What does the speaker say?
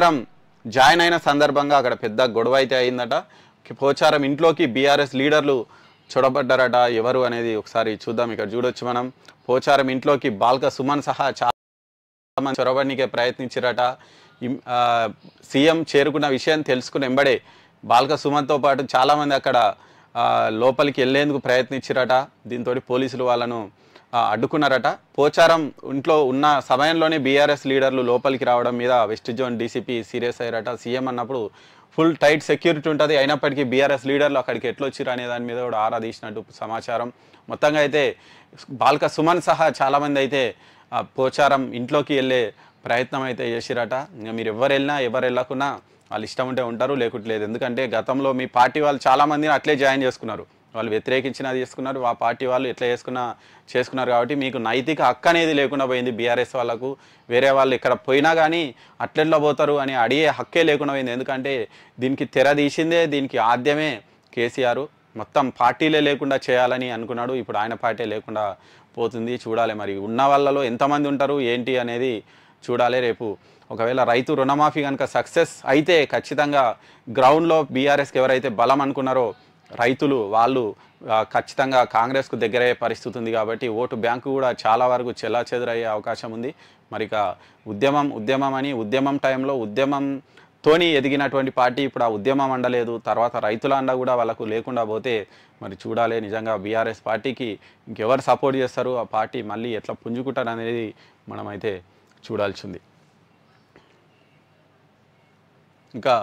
Pocharam join అయిన సందర్భంగా అక్కడ పెద్ద గొడవ అయితే అయిందట. పోచారం ఇంట్లోకి బీఆర్ఎస్ లీడర్లు చొరబడ్డారట. ఎవరు అనేది ఒకసారి చూద్దాం. ఇక్కడ చూడొచ్చు మనం. పోచారం ఇంట్లోకి బాల్క సుమన్ సహా చాలా మంది చొరబడికే ప్రయత్నించారట. సీఎం చేరుకున్న విషయం తెలుసుకున్న వెంబడే బాల్క సుమన్తో పాటు చాలామంది అక్కడ లోపలికి వెళ్ళేందుకు ప్రయత్నించారట. దీంతో పోలీసులు వాళ్ళను అడ్డుకున్నారట. పోచారం ఇంట్లో ఉన్న సమయంలోనే బీఆర్ఎస్ లీడర్లు లోపలికి రావడం మీద వెస్ట్ జోన్ డీసీపీ సీరియస్ అయ్యారట. సీఎం అన్నప్పుడు ఫుల్ టైట్ సెక్యూరిటీ ఉంటుంది, అయినప్పటికీ బీఆర్ఎస్ లీడర్లు అక్కడికి ఎట్లొచ్చిరు అనే దాని మీద కూడా ఆరా తీసినట్టు సమాచారం. మొత్తంగా అయితే బాల్క సుమన్ సహా చాలామంది అయితే పోచారం ఇంట్లోకి వెళ్ళే ప్రయత్నం అయితే చేసిరట. ఇంకా మీరు ఎవరు వెళ్ళినా ఎవరు వెళ్ళకున్నా వాళ్ళు ఇష్టం ఉంటే ఉంటారు, లేకుంటే లేదు. ఎందుకంటే గతంలో మీ పార్టీ వాళ్ళు చాలామందిని అట్లే జాయిన్ చేసుకున్నారు, వాళ్ళు వ్యతిరేకించినా చేసుకున్నారు, ఆ పార్టీ వాళ్ళు ఎట్లా చేసుకున్నారు. కాబట్టి మీకు నైతిక హక్కు అనేది లేకుండా పోయింది బీఆర్ఎస్ వాళ్ళకు. వేరే వాళ్ళు ఇక్కడ పోయినా కానీ అట్లెట్లా పోతారు అని అడిగే హక్కే లేకుండా పోయింది. ఎందుకంటే దీనికి తెర తీసిందే, దీనికి ఆద్యమే కేసీఆర్. మొత్తం పార్టీలే లేకుండా చేయాలని అనుకున్నాడు. ఇప్పుడు ఆయన పార్టీ లేకుండా పోతుంది. చూడాలి మరి ఉన్న వాళ్ళలో ఎంతమంది ఉంటారు ఏంటి అనేది చూడాలి. రేపు ఒకవేళ రైతు రుణమాఫీ కనుక సక్సెస్ అయితే ఖచ్చితంగా గ్రౌండ్లో బీఆర్ఎస్కి ఎవరైతే బలం అనుకున్నారో రైతులు వాళ్ళు ఖచ్చితంగా కాంగ్రెస్కు దగ్గరయ్యే పరిస్థితి ఉంది. కాబట్టి ఓటు బ్యాంకు కూడా చాలా వరకు చెల్లాచెదురయ్యే అవకాశం ఉంది. మరి ఇక ఉద్యమం టైంలో ఉద్యమంతోని ఎదిగినటువంటి పార్టీ ఇప్పుడు ఆ ఉద్యమం అండలేదు, తర్వాత రైతుల అండ కూడా వాళ్ళకు లేకుండా పోతే మరి చూడాలి నిజంగా బీఆర్ఎస్ పార్టీకి ఇంకెవరు సపోర్ట్ చేస్తారు, ఆ పార్టీ మళ్ళీ ఎట్లా పుంజుకుంటారు అనేది మనమైతే చూడాల్సింది. ఇంకా